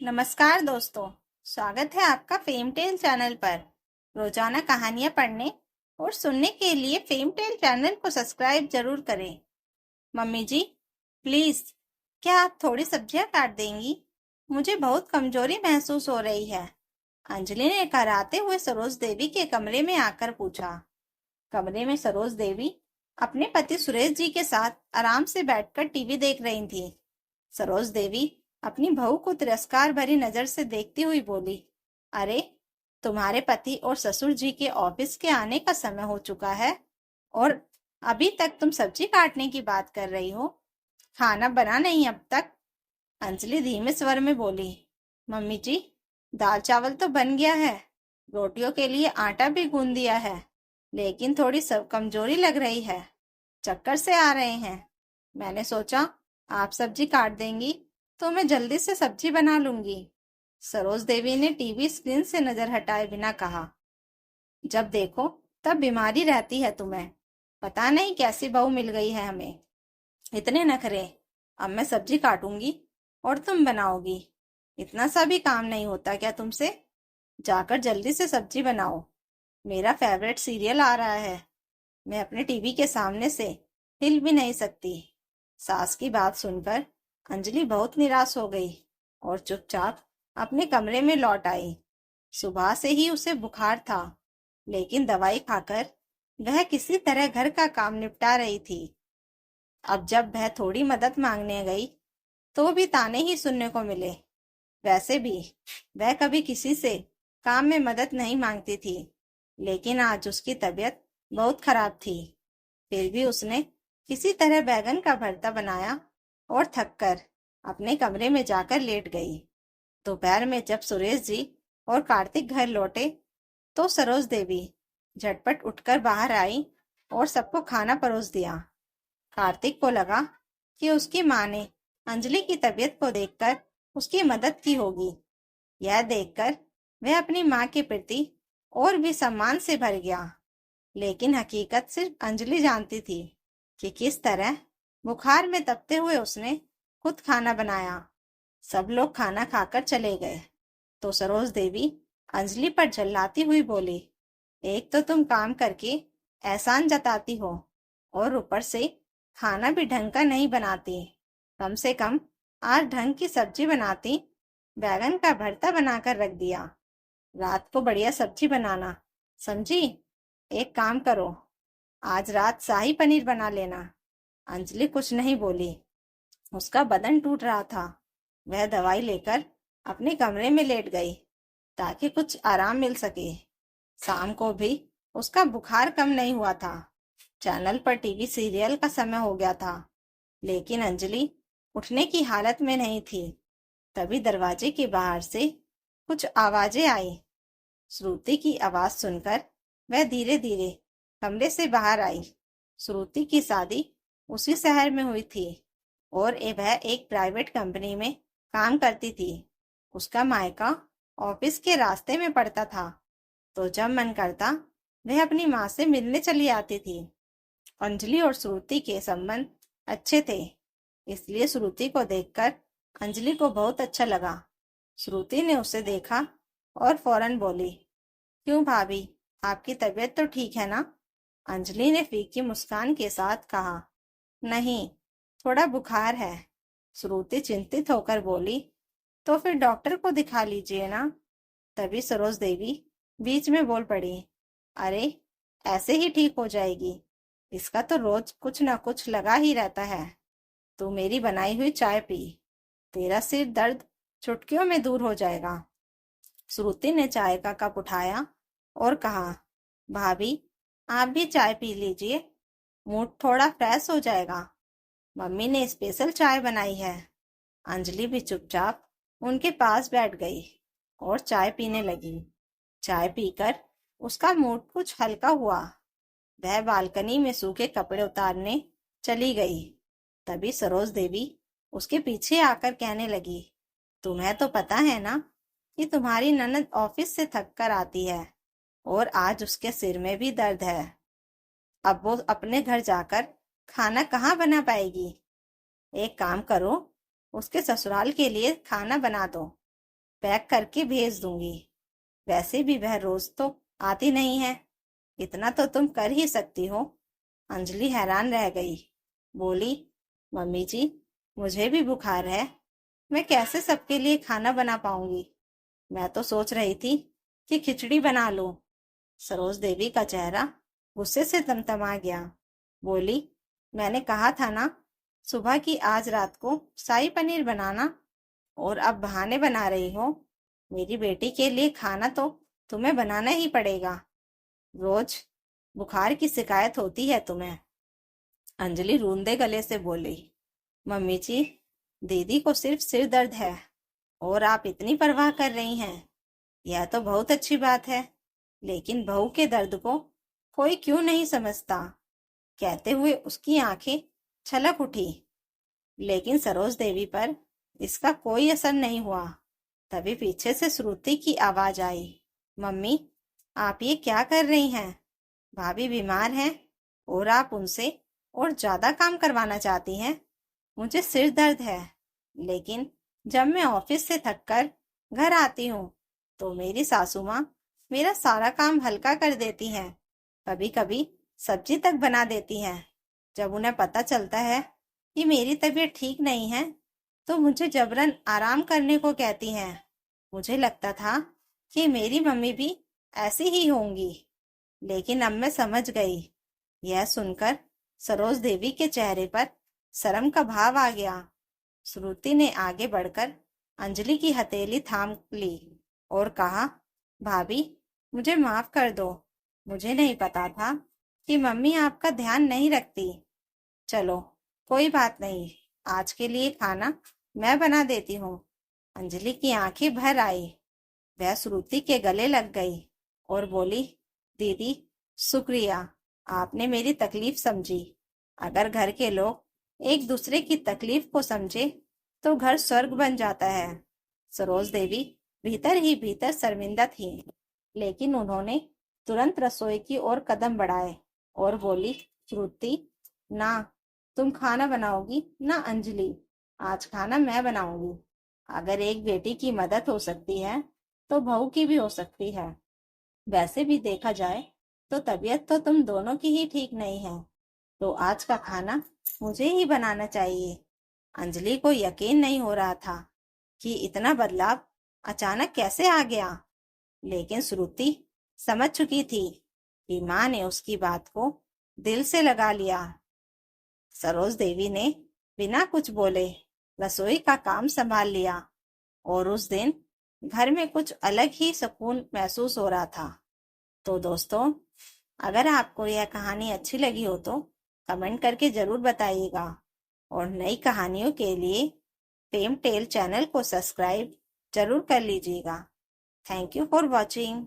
नमस्कार दोस्तों। स्वागत है आपका फेम टेल चैनल पर। रोजाना कहानियां पढ़ने और सुनने के लिए फेम टेल चैनल को सब्सक्राइब जरूर करें। मम्मी जी, प्लीज क्या आप थोड़ी सब्जियां काट देंगी? मुझे बहुत कमजोरी महसूस हो रही है। अंजलि ने कराते हुए सरोज देवी के कमरे में आकर पूछा। कमरे में सरोज देवी अपने पति सुरेश जी के साथ आराम से बैठकर टीवी देख रही थी। सरोज देवी अपनी बहू को तिरस्कार भरी नजर से देखती हुई बोली, अरे, तुम्हारे पति और ससुर जी के ऑफिस के आने का समय हो चुका है और अभी तक तुम सब्जी काटने की बात कर रही हो। खाना बना नहीं अब तक? अंजलि धीमे स्वर में बोली, मम्मी जी, दाल चावल तो बन गया है, रोटियों के लिए आटा भी गूंद दिया है, लेकिन थोड़ी सब कमजोरी लग रही है, चक्कर से आ रहे हैं। मैंने सोचा आप सब्जी काट देंगी तो मैं जल्दी से सब्जी बना लूंगी। सरोज देवी ने टीवी स्क्रीन से नजर हटाए बिना कहा, जब देखो तब बीमारी रहती है तुम्हें। पता नहीं कैसी बहू मिल गई है हमें। इतने नखरे। अब मैं सब्जी काटूंगी और तुम बनाओगी। इतना सा भी काम नहीं होता क्या तुमसे? जाकर जल्दी से सब्जी बनाओ। मेरा फेवरेट सीरियल आ रहा है। मैं अपने टीवी के सामने से हिल भी नहीं सकती। सास की बात सुनकर अंजलि बहुत निराश हो गई और चुपचाप अपने कमरे में लौट आई। सुबह से ही उसे बुखार था, लेकिन दवाई खाकर वह किसी तरह घर का काम निपटा रही थी। अब जब वह थोड़ी मदद मांगने गई तो भी ताने ही सुनने को मिले। वैसे भी वह कभी किसी से काम में मदद नहीं मांगती थी, लेकिन आज उसकी तबीयत बहुत खराब थी। फिर भी उसने किसी तरह बैगन का भरता बनाया और थककर अपने कमरे में जाकर लेट गई। दोपहर में जब सुरेश जी और कार्तिक घर लौटे तो सरोज देवी झटपट उठकर बाहर आई और सबको खाना परोस दिया। कार्तिक को लगा कि उसकी माँ ने अंजलि की तबीयत को देखकर उसकी मदद की होगी। यह देखकर वह अपनी माँ के प्रति और भी सम्मान से भर गया। लेकिन हकीकत सिर्फ अंजलि जानती थी कि किस तरह बुखार में तपते हुए उसने खुद खाना बनाया। सब लोग खाना खाकर चले गए तो सरोज देवी अंजलि पर झल्लाती हुई बोली, एक तो तुम काम करके एहसान जताती हो और ऊपर से खाना भी ढंग का नहीं बनाती। कम से कम आज ढंग की सब्जी बनाती। बैगन का भरता बनाकर रख दिया। रात को बढ़िया सब्जी बनाना, समझी? एक काम करो, आज रात शाही पनीर बना लेना। अंजलि कुछ नहीं बोली। उसका बदन टूट रहा था। वह दवाई लेकर अपने कमरे में लेट गई ताकि कुछ आराम मिल सके। शाम को भी उसका बुखार कम नहीं हुआ था। चैनल पर टीवी सीरियल का समय हो गया था, लेकिन अंजलि उठने की हालत में नहीं थी। तभी दरवाजे के बाहर से कुछ आवाजें आई। श्रुति की आवाज सुनकर वह धीरे धीरे कमरे से बाहर आई। श्रुति की शादी उसी शहर में हुई थी और वह एक प्राइवेट कंपनी में काम करती थी। उसका मायका ऑफिस के रास्ते में पड़ता था, तो जब मन करता वह अपनी माँ से मिलने चली आती थी। अंजलि और श्रुति के संबंध अच्छे थे, इसलिए श्रुति को देखकर अंजलि को बहुत अच्छा लगा। श्रुति ने उसे देखा और फौरन बोली, क्यों भाभी, आपकी तबीयत तो ठीक है ना? अंजलि ने फीकी मुस्कान के साथ कहा, नहीं, थोड़ा बुखार है। श्रुति चिंतित होकर बोली, तो फिर डॉक्टर को दिखा लीजिए ना। तभी सरोज देवी बीच में बोल पड़ी, अरे, ऐसे ही ठीक हो जाएगी, इसका तो रोज कुछ ना कुछ लगा ही रहता है। तू मेरी बनाई हुई चाय पी, तेरा सिर दर्द चुटकियों में दूर हो जाएगा। श्रुति ने चाय का कप उठाया और कहा, भाभी, आप भी चाय पी लीजिए, मूड थोड़ा फ्रेश हो जाएगा। मम्मी ने स्पेशल चाय बनाई है। अंजलि भी चुपचाप उनके पास बैठ गई और चाय पीने लगी। चाय पीकर उसका मूड कुछ हल्का हुआ। वह बालकनी में सूखे कपड़े उतारने चली गई। तभी सरोज देवी उसके पीछे आकर कहने लगी, तुम्हें तो पता है ना कि तुम्हारी ननद ऑफिस से थक कर आती है और आज उसके सिर में भी दर्द है। अब वो अपने घर जाकर खाना कहाँ बना पाएगी? एक काम करो, उसके ससुराल के लिए खाना बना दो। पैक करके भेज दूंगी। वैसे भी वह रोज तो आती नहीं है, इतना तो तुम कर ही सकती हो। अंजलि हैरान रह गई, बोली, मम्मी जी, मुझे भी बुखार है, मैं कैसे सबके लिए खाना बना पाऊंगी। मैं तो सोच रही थी कि खिचड़ी बना लूं। सरोज देवी का चेहरा गुस्से से तमतमा गया। बोली, मैंने कहा था ना सुबह की आज रात को शाही पनीर बनाना, और अब बहाने बना रही हो। मेरी बेटी के लिए खाना तो तुम्हें बनाना ही पड़ेगा। रोज बुखार की शिकायत होती है तुम्हें। अंजलि रूंधे गले से बोली, मम्मी जी, दीदी को सिर्फ सिर दर्द है और आप इतनी परवाह कर रही हैं, यह तो बहुत अच्छी बात है। लेकिन बहू के दर्द को कोई क्यों नहीं समझता। कहते हुए उसकी आंखें छलक उठी। लेकिन सरोज देवी पर इसका कोई असर नहीं हुआ। तभी पीछे से श्रुति की आवाज आई, मम्मी, आप ये क्या कर रही हैं? भाभी बीमार हैं और आप उनसे और ज्यादा काम करवाना चाहती हैं। मुझे सिर दर्द है, लेकिन जब मैं ऑफिस से थककर घर आती हूँ तो मेरी सासू माँ मेरा सारा काम हल्का कर देती हैं। कभी कभी सब्जी तक बना देती हैं। जब उन्हें पता चलता है कि मेरी तबीयत ठीक नहीं है तो मुझे जबरन आराम करने को कहती हैं। मुझे लगता था कि मेरी मम्मी भी ऐसी ही होंगी, लेकिन अब मैं समझ गई। यह सुनकर सरोज देवी के चेहरे पर शर्म का भाव आ गया। श्रुति ने आगे बढ़कर अंजलि की हथेली थाम ली और कहा, भाभी, मुझे माफ कर दो। मुझे नहीं पता था कि मम्मी आपका ध्यान नहीं रखती। चलो, कोई बात नहीं, आज के लिए खाना मैं बना देती हूँ। अंजलि की आंखें भर आई। वह श्रुति के गले लग गई और बोली, दीदी, शुक्रिया, आपने मेरी तकलीफ समझी। अगर घर के लोग एक दूसरे की तकलीफ को समझे तो घर स्वर्ग बन जाता है। सरोज देवी भीतर ही भीतर शर्मिंदा थी, लेकिन उन्होंने तुरंत रसोई की ओर कदम बढ़ाए और बोली, श्रुति, ना, तुम खाना बनाओगी ना अंजलि, आज खाना मैं बनाऊंगी। अगर एक बेटी की मदद हो सकती है तो बहू की भी हो सकती है। वैसे भी देखा जाए तो तबीयत तो तुम दोनों की ही ठीक नहीं है, तो आज का खाना मुझे ही बनाना चाहिए। अंजलि को यकीन नहीं हो रहा था कि इतना बदलाव अचानक कैसे आ गया, लेकिन श्रुति समझ चुकी थी कि माँ ने उसकी बात को दिल से लगा लिया। सरोज देवी ने बिना कुछ बोले रसोई का काम संभाल लिया और उस दिन घर में कुछ अलग ही सुकून महसूस हो रहा था। तो दोस्तों, अगर आपको यह कहानी अच्छी लगी हो तो कमेंट करके जरूर बताइएगा, और नई कहानियों के लिए फेम टेल चैनल को सब्सक्राइब जरूर कर लीजिएगा। Thank you for watching.